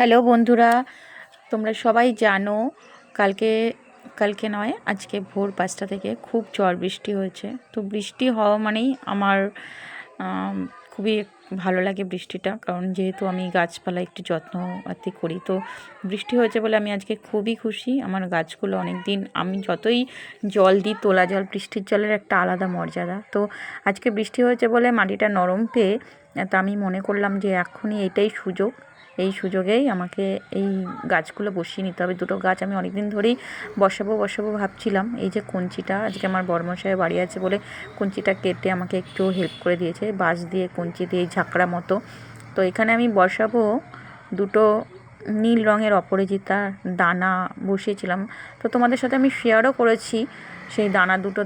Hello বন্ধুরা, তোমরা সবাই জানো কালকে কালকে নয় আজকে ভোর 5টা থেকে খুব ঝড় বৃষ্টি হয়েছে। তো বৃষ্টি হওয়া মানেই আমার খুবই ভালো লাগে বৃষ্টিটা, কারণ যেহেতু আমি গাছপালা একটু যত্ন আত্তি করি। তো বৃষ্টি হয়েছে বলে আমি আজকে খুবই খুশি। আমার গাছগুলো অনেক দিন আমি যতই জল দিই, তোলা জল, বৃষ্টির জলের একটা আলাদা মর্যাদা। তো আজকে বৃষ্টি হয়েছে বলে মাটিটা নরম পেয়ে তো আমি মনে করলাম যে এখনই এটাই সুযোগ, এই সুযোগেই আমাকে এই গাছগুলো বসিয়ে নিতে হবে। দুটো গাছ আমি অনেক দিন ধরেই বসাবো ভাবছিলাম। এই যে কঞ্চিটা, আজকে আমার বর্মশাই বাড়ি আছে বলে কঞ্চিটা কেটে আমাকে একটু হেল্প করে দিয়েছে, বাঁশ দিয়ে কঞ্চি দিয়ে ঝাঁকড়া মতো। তো এখানে আমি বসাবো দুটো নীল রঙের অপরাজিতা দানা বসিয়েছিলাম। তো তোমাদের সাথে আমি শেয়ারও করেছি সেই দানা দুটো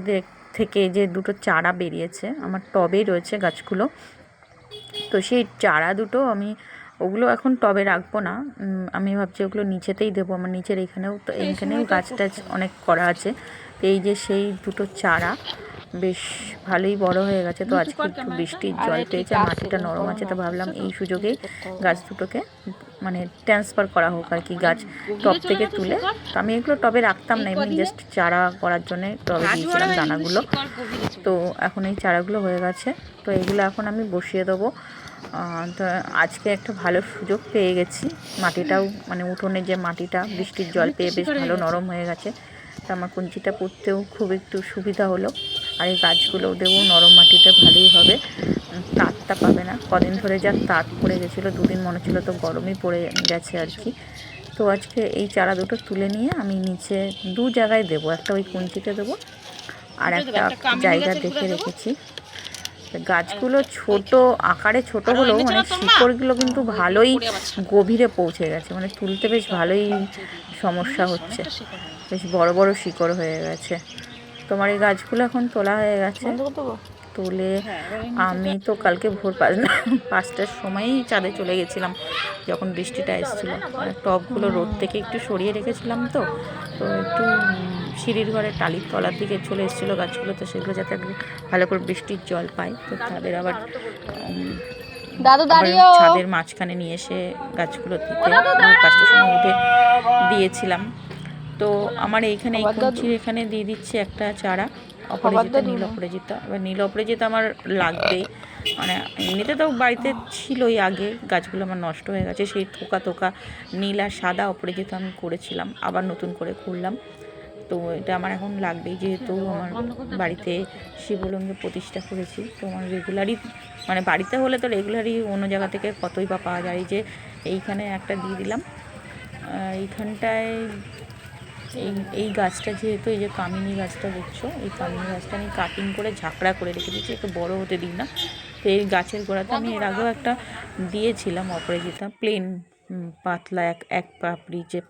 থেকে যে দুটো চারা বেরিয়েছে। আমার টবেই রয়েছে গাছগুলো। তো সেই চারা দুটো আমি ওগুলো এখন টবে রাখবো না, আমি ভাবছি ওগুলো নিচেতেই দেবো। আমার নিচের এইখানেও গাছ টাছ অনেক করা আছে। তো এই যে সেই দুটো চারা বেশ ভালোই বড় হয়ে গেছে। তো আজকে একটু বৃষ্টির জল পেয়েছে, মাটিটা নরম আছে, তো ভাবলাম এই সুযোগেই গাছ দুটোকে মানে ট্রান্সফার করা হোক আর কি, গাছ টব থেকে তুলে। তো আমি এগুলো টবে রাখতাম না, এমনি জাস্ট চারা করার জন্যে টবে দিয়েছিলাম দানাগুলো। তো এখন এই চারাগুলো হয়ে গেছে, তো এগুলো এখন আমি বসিয়ে দেবো। তো আজকে একটা ভালো সুযোগ পেয়ে গেছি, মাটিটাও মানে উঠোনের যে মাটিটা বৃষ্টির জল পেয়ে বেশ ভালো নরম হয়ে গেছে। তো আমার কঞ্চিটা পুঁততেও খুব একটু সুবিধা হলো। আর এই গাছগুলোও দেবো, নরম মাটিতে ভালোই হবে, তাতটা পাবে না। কদিন ধরে যা তাত পড়ে গেছিলো, দুদিন মনে ছিল তো গরমই পড়ে গেছে আর কি। তো আজকে এই চারা দুটো তুলে নিয়ে আমি নিচে দু জায়গায় দেবো, একটা ওই কঞ্চিতে দেবো আর একটা জায়গা দেখে রেখেছি। গাছগুলো ছোট আকারে ছোট হলেও মানে শিকড়গুলো কিন্তু ভালোই গভীরে পৌঁছে গেছে, মানে তুলতে বেশ ভালোই সমস্যা হচ্ছে, বেশ বড় বড় শিকড় হয়ে গেছে। তোমার এই গাছগুলো এখন তোলা হয়ে গেছে। তুলে আমি তো কালকে ভোর 5টার সময়ই ছাদে চলে গেছিলাম যখন বৃষ্টিটা এসেছিলো। টবগুলো রোদ থেকে একটু সরিয়ে রেখেছিলাম, তো তো একটু সিঁড়ির ঘরে টালির তলার দিকে চলে এসেছিলো গাছগুলো, তো সেগুলো যাতে ভালো করে বৃষ্টির জল পায়। তো তাদের আবার ছাদের মাঝখানে নিয়ে এসে গাছগুলো দিতে 5টার সময় উঠে দিয়েছিলাম। তো আমার এইখানে এই কঞ্চির এখানে দিয়ে দিচ্ছে একটা চারা অপরাজিতা, নীল অপরাজিতা। এবার নীল অপরাজিতা আমার লাগবেই, মানে এমনিতে তো বাড়িতে ছিলই আগে, গাছগুলো আমার নষ্ট হয়ে গেছে। সেই থোকা নীল আর সাদা অপরাজিতা আমি করেছিলাম, আবার নতুন করে করলাম। তো এটা আমার এখন লাগবেই, যেহেতু আমার বাড়িতে শিবলিঙ্গ প্রতিষ্ঠা করেছি। তো আমার রেগুলারই মানে বাড়িতে হলে তো রেগুলারই অন্য জায়গা থেকে কতই বা পাওয়া যায়। যে এইখানে একটা দিয়ে দিলাম, এইখানটায় এই গাছটা, যেহেতু এই যে কামিনী গাছটা দেখছো, এই কামিনী গাছটা আমি কাটিং করে ঝাঁকড়া করে রেখে দিচ্ছি, একটু বড় হতে দিই না। তো এই গাছের গোড়াতে আমি এর আগেও একটা দিয়েছিলাম অপরাজিতা, প্লেন পাতলা এক পাপড়ি যে